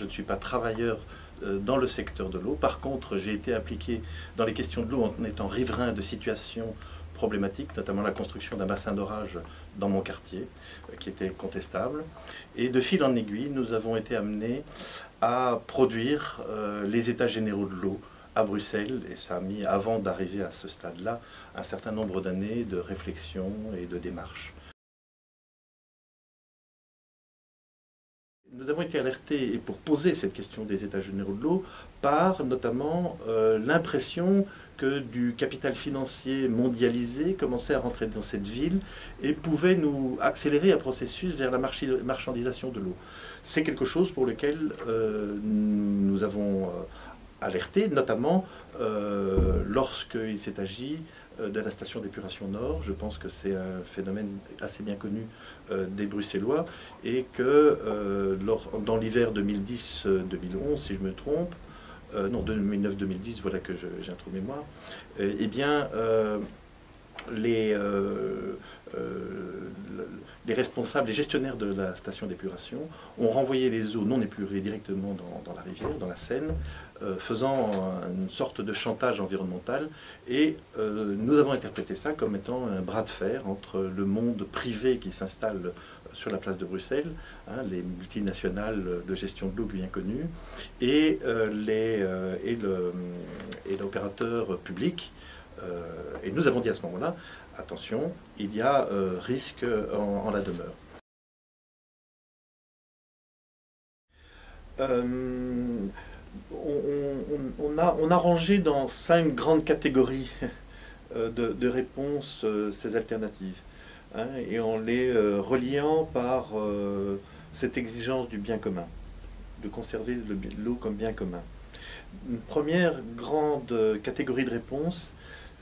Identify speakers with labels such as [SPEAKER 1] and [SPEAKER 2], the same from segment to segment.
[SPEAKER 1] je ne suis pas travailleur dans le secteur de l'eau. Par contre, j'ai été impliqué dans les questions de l'eau en étant riverain de situations problématiques, notamment la construction d'un bassin d'orage dans mon quartier, qui était contestable. Et de fil en aiguille, nous avons été amenés à produire les états généraux de l'eau à Bruxelles, et ça a mis, avant d'arriver à ce stade-là, un certain nombre d'années de réflexion et de démarches. Nous avons été alertés, et pour poser cette question des états généraux de l'eau, par notamment l'impression que du capital financier mondialisé commençait à rentrer dans cette ville et pouvait nous accélérer un processus vers la marchandisation de l'eau. C'est quelque chose pour lequel nous avons alerté, notamment lorsqu'il s'est agi de la station d'épuration Nord. Je pense que c'est un phénomène assez bien connu des Bruxellois et que dans l'hiver 2010-2011, si je me trompe, non, 2009-2010, voilà que j'ai un trou de mémoire, eh bien, les responsables, les gestionnaires de la station d'épuration ont renvoyé les eaux non épurées directement dans la rivière, dans la Seine, faisant une sorte de chantage environnemental. Et nous avons interprété ça comme étant un bras de fer entre le monde privé qui s'installe sur la place de Bruxelles, hein, les multinationales de gestion de l'eau bien connues, et l'opérateur public. Et nous avons dit à ce moment-là, attention, il y a risque en la demeure. On a rangé dans 5 grandes catégories de réponses ces alternatives, hein, et en les reliant par cette exigence du bien commun, de conserver l'eau comme bien commun. Une première grande catégorie de réponses,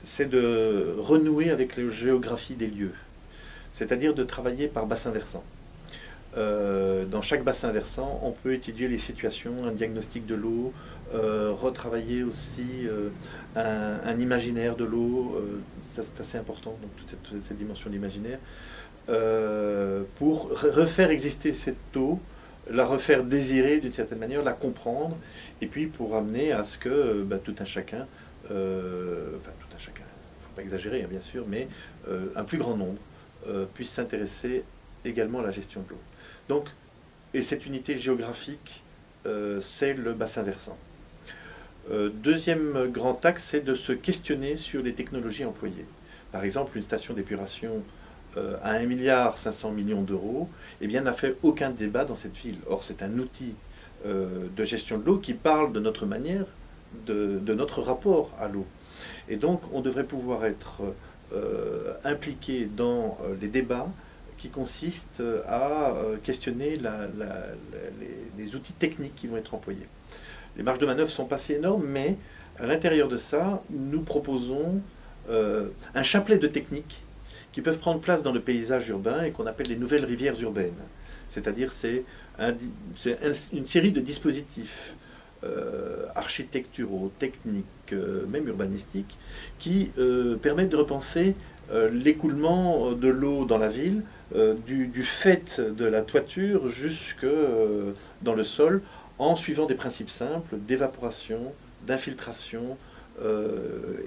[SPEAKER 1] c'est de renouer avec la géographie des lieux, c'est-à-dire de travailler par bassin versant. Dans chaque bassin versant, on peut étudier les situations, un diagnostic de l'eau, retravailler aussi un imaginaire de l'eau, ça c'est assez important, donc toute cette dimension d'imaginaire, pour refaire exister cette eau, la refaire désirer d'une certaine manière, la comprendre, et puis pour amener à ce que tout un chacun, enfin tout un chacun, il ne faut pas exagérer hein, bien sûr, mais un plus grand nombre puisse s'intéresser également à la gestion de l'eau. Donc, et cette unité géographique, c'est le bassin versant. Deuxième grand axe, c'est de se questionner sur les technologies employées. Par exemple, une station d'épuration à 1,5 milliard d'euros, eh bien, n'a fait aucun débat dans cette ville. Or, c'est un outil de gestion de l'eau qui parle de notre manière, de notre rapport à l'eau. Et donc, on devrait pouvoir être impliqué dans les débats qui consistent à questionner les outils techniques qui vont être employés. Les marges de manœuvre ne sont pas si énormes, mais à l'intérieur de ça, nous proposons un chapelet de techniques qui peuvent prendre place dans le paysage urbain et qu'on appelle les nouvelles rivières urbaines. C'est-à-dire c'est une série de dispositifs architecturaux, techniques, même urbanistiques, qui permettent de repenser l'écoulement de l'eau dans la ville, du fait de la toiture jusque dans le sol, en suivant des principes simples d'évaporation, d'infiltration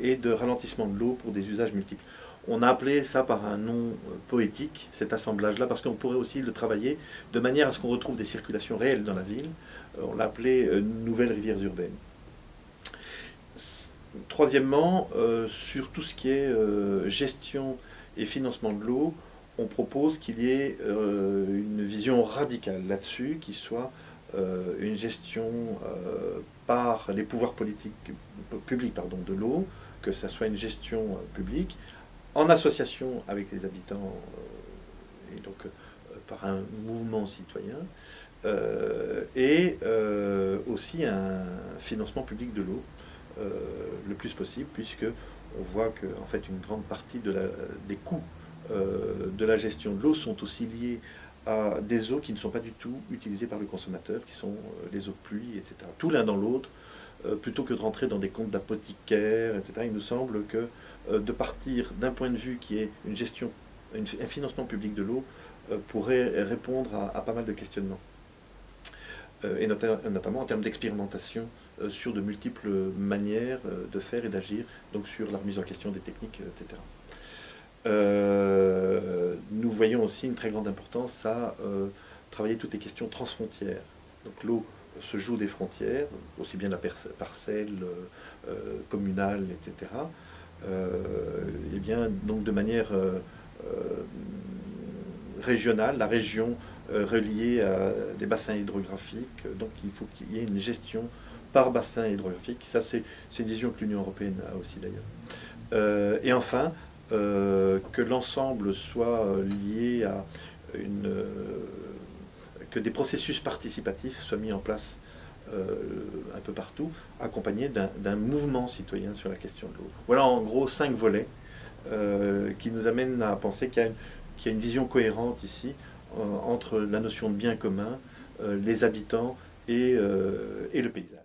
[SPEAKER 1] et de ralentissement de l'eau pour des usages multiples. On a appelé ça par un nom poétique, cet assemblage-là, parce qu'on pourrait aussi le travailler de manière à ce qu'on retrouve des circulations réelles dans la ville. On l'a appelé Nouvelles rivières urbaines. Troisièmement, sur tout ce qui est gestion et financement de l'eau, on propose qu'il y ait une vision radicale là-dessus, qui soit une gestion par les pouvoirs publics de l'eau, que ça soit une gestion publique, en association avec les habitants, et donc par un mouvement citoyen, et aussi un financement public de l'eau, le plus possible, puisque on voit que en fait, une grande partie des coûts de la gestion de l'eau sont aussi liés à des eaux qui ne sont pas du tout utilisées par le consommateur, qui sont les eaux de pluie, etc. Tout l'un dans l'autre, plutôt que de rentrer dans des comptes d'apothicaires, etc. Il nous semble que de partir d'un point de vue qui est une gestion, un financement public de l'eau, pourrait répondre à pas mal de questionnements. et notamment en termes d'expérimentation sur de multiples manières de faire et d'agir, donc sur la remise en question des techniques, etc. Nous voyons aussi une très grande importance à travailler toutes les questions transfrontières. Donc l'eau se joue des frontières, aussi bien la parcelle communale, etc. Et bien, donc de manière régionale, la région reliée à des bassins hydrographiques, donc il faut qu'il y ait une gestion par bassin hydrographique. Ça, c'est une vision que l'Union européenne a aussi d'ailleurs. Et enfin, que l'ensemble soit lié à que des processus participatifs soient mis en place un peu partout, accompagnés d'un mouvement citoyen sur la question de l'eau. Voilà en gros 5 volets qui nous amènent à penser qu'il y a une vision cohérente ici entre la notion de bien commun, les habitants et le paysage.